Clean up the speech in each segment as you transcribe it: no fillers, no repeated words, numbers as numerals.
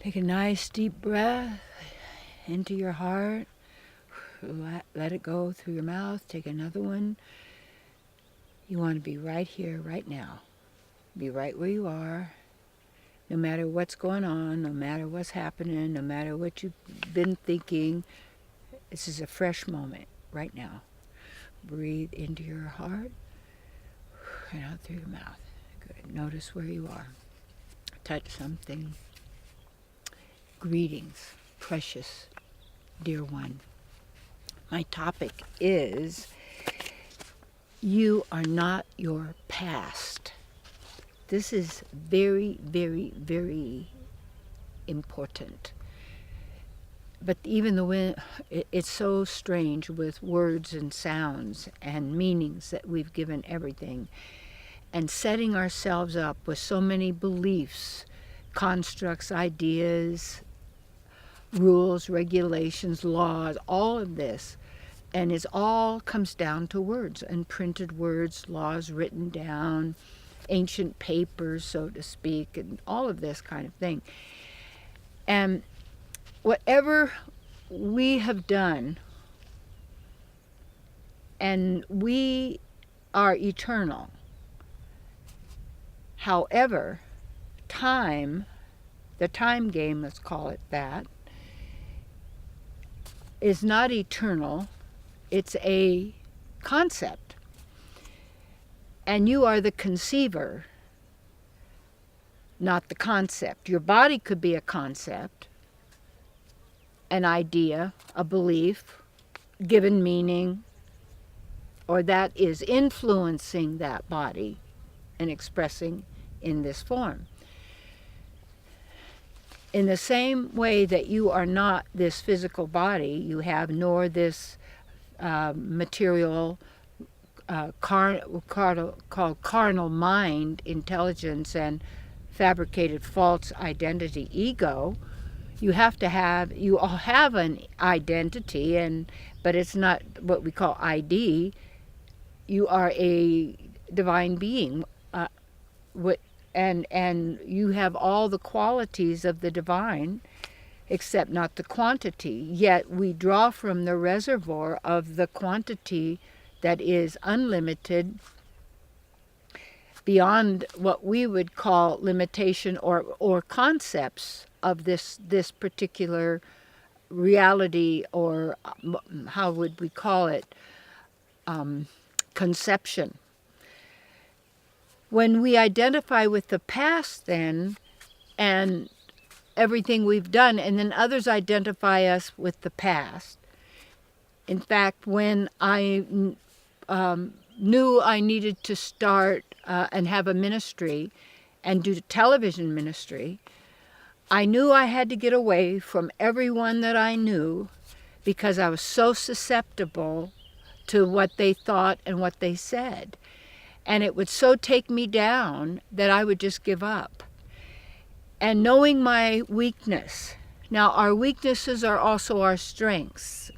Take a nice deep breath into your heart. Let it go through your mouth. Take another one. You want to be right here, right now. Be right where you are. No matter what's going on, no matter what's happening, no matter what you've been thinking, this is a fresh moment right now. Breathe into your heart and out through your mouth. Good. Notice where you are. Touch something. Greetings, precious, dear one. My topic is you are not your past. This is very, very, very important. But even the it's so strange with words and sounds and meanings that we've given everything, and setting ourselves up with so many beliefs, constructs, ideas, rules, regulations, laws, all of this. And it all comes down to words and printed words, laws written down, ancient papers, so to speak, and all of this kind of thing. And whatever we have done, and we are eternal. However, time, the time game, let's call it that, is not eternal. It's a concept. And you are the conceiver, not the concept. Your body could be a concept, an idea, a belief, given meaning, or that is influencing that body and expressing in this form. In the same way that you are not this physical body, you have nor this material, called carnal mind, intelligence, and fabricated false identity, ego. You all have an identity, but it's not what we call ID. You are a divine being, and you have all the qualities of the divine, except not the quantity. Yet we draw from the reservoir of the quantity that is unlimited, beyond what we would call limitation or concepts of this particular reality, or how would we call it, conception. When we identify with the past then, and everything we've done, and then others identify us with the past. In fact, when I knew I needed to start and have a ministry and do television ministry, I knew I had to get away from everyone that I knew, because I was so susceptible to what they thought and what they said. And it would so take me down that I would just give up. And knowing my weakness. Now, our weaknesses are also our strengths,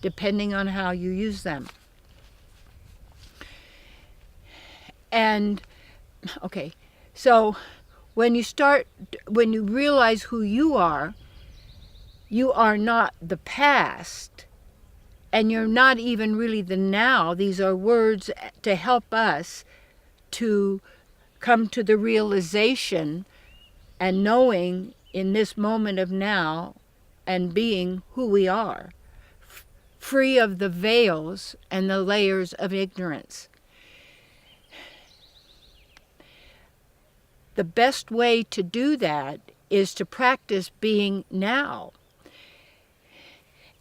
depending on how you use them. And, okay, so when you realize who you are not the past, and you're not even really the now. These are words to help us to come to the realization and knowing in this moment of now and being who we are, free of the veils and the layers of ignorance. The best way to do that is to practice being now.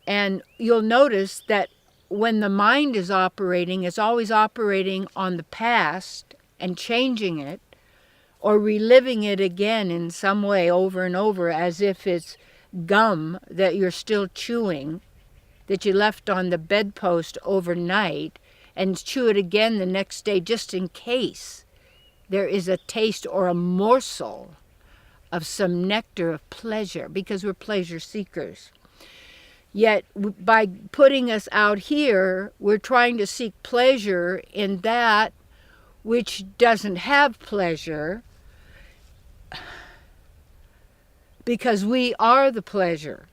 And you'll notice that when the mind is operating, it's always operating on the past and changing it, or reliving it again in some way over and over, as if it's gum that you're still chewing, that you left on the bedpost overnight, and chew it again the next day just in case there is a taste or a morsel of some nectar of pleasure, because we're pleasure seekers. Yet by putting us out here, we're trying to seek pleasure in that which doesn't have pleasure, because we are the pleasure.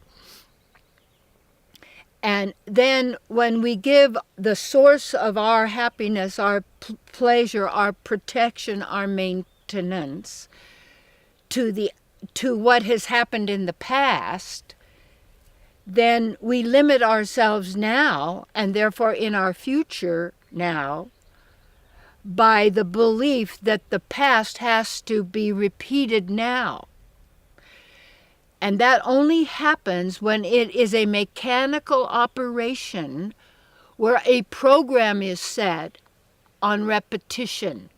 And then when we give the source of our happiness, our pleasure, our protection, our maintenance to what has happened in the past, then we limit ourselves now, and therefore in our future now, by the belief that the past has to be repeated now. And that only happens when it is a mechanical operation where a program is set on repetition.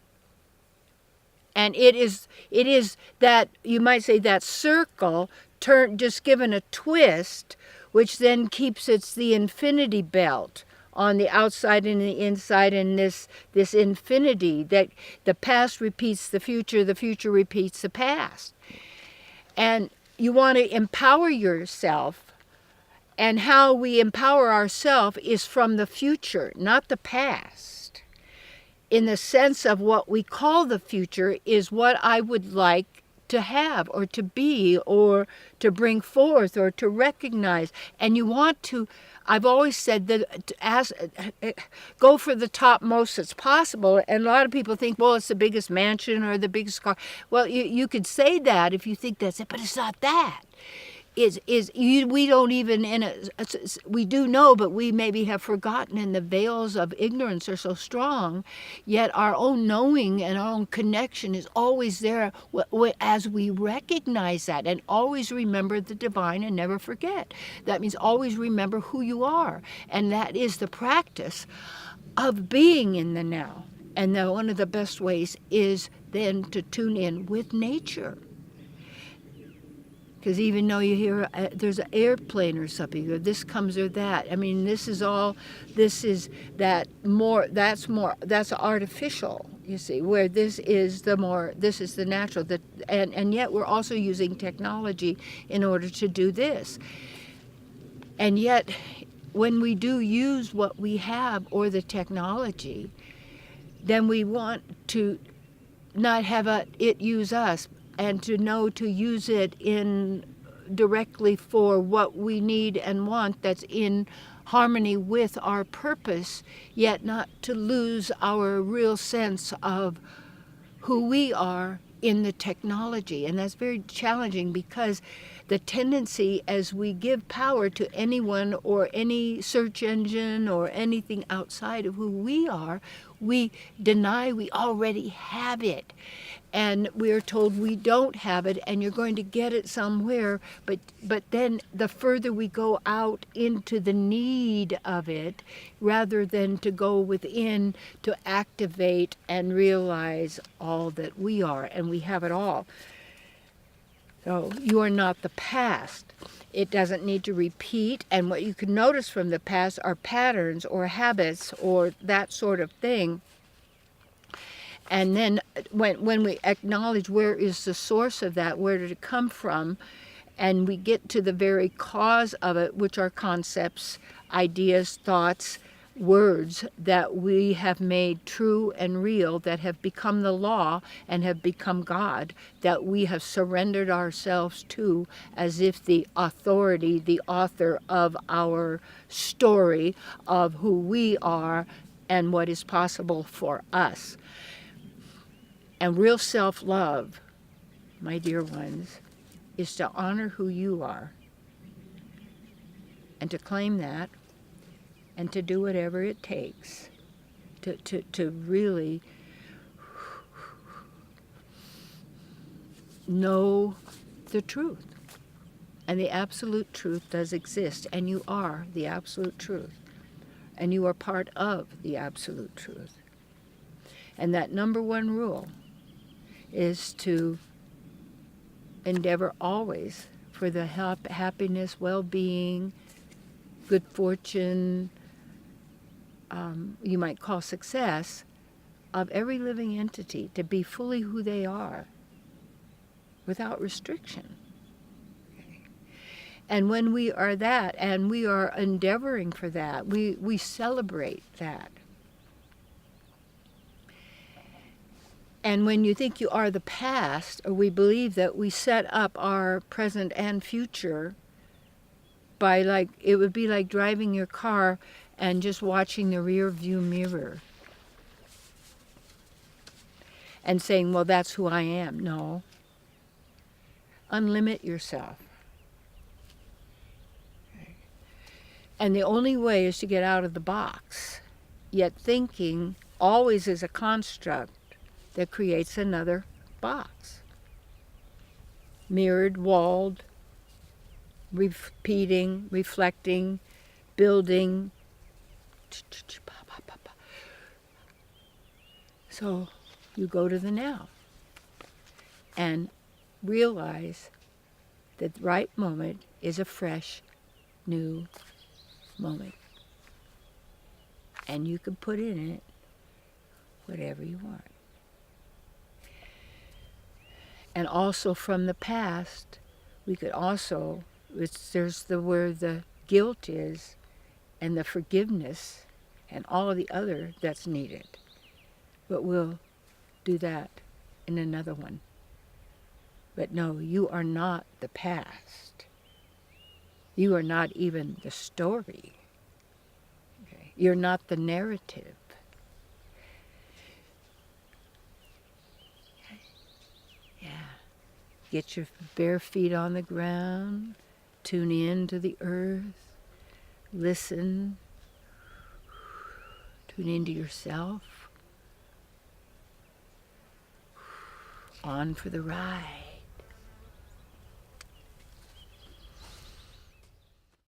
And it is that, you might say, that circle just given a twist, which then keeps the infinity belt on the outside and the inside, and this infinity that the past repeats the future repeats the past. And you want to empower yourself, and how we empower ourselves is from the future, not the past. In the sense of what we call the future is what I would like to have or to be or to bring forth or to recognize. And you want to, I've always said that go for the topmost that's possible. And a lot of people think, well, it's the biggest mansion or the biggest car. Well, you could say that if you think that's it, but it's not that. We don't even, we do know, but we maybe have forgotten, and the veils of ignorance are so strong, yet our own knowing and our own connection is always there as we recognize that, and always remember the divine and never forget. That means always remember who you are, and that is the practice of being in the now. And one of the best ways is then to tune in with nature. Because even though you hear there's an airplane or something, or this comes or that, I mean, this is that's artificial, you see, where this is the natural, and yet we're also using technology in order to do this. And yet, when we do use what we have or the technology, then we want to not have it use us, and to know to use it in directly for what we need and want that's in harmony with our purpose, yet not to lose our real sense of who we are in the technology. And that's very challenging, because the tendency, as we give power to anyone or any search engine or anything outside of who we are, we deny we already have it. And we're told we don't have it, and you're going to get it somewhere. But then the further we go out into the need of it, rather than to go within to activate and realize all that we are, and we have it all. So you are not the past. It doesn't need to repeat. And what you can notice from the past are patterns or habits or that sort of thing. And then when we acknowledge where is the source of that, where did it come from, and we get to the very cause of it, which are concepts, ideas, thoughts, words that we have made true and real, that have become the law and have become God, that we have surrendered ourselves to as if the authority, the author of our story of who we are and what is possible for us. And real self-love, my dear ones, is to honor who you are and to claim that and to do whatever it takes to really know the truth. And the absolute truth does exist, and you are the absolute truth. And you are part of the absolute truth. And that number one rule is to endeavor always for the happiness, well-being, good fortune, you might call success, of every living entity, to be fully who they are without restriction. And when we are that, and we are endeavoring for that, we celebrate that. And when you think you are the past, or we believe that we set up our present and future by, like, it would be like driving your car and just watching the rear view mirror and saying, well, that's who I am. No. Unlimit yourself. And the only way is to get out of the box. Yet thinking always is a construct that creates another box. Mirrored, walled, repeating, reflecting, building. So you go to the now and realize that the right moment is a fresh, new moment. And you can put in it whatever you want. And also from the past, we could also, there's where the guilt is and the forgiveness and all of the other that's needed. But we'll do that in another one. But no, you are not the past. You are not even the story. Okay? You're not the narrative. Yeah. Get your bare feet on the ground. Tune in to the earth. Listen. Tune into yourself. On for the ride.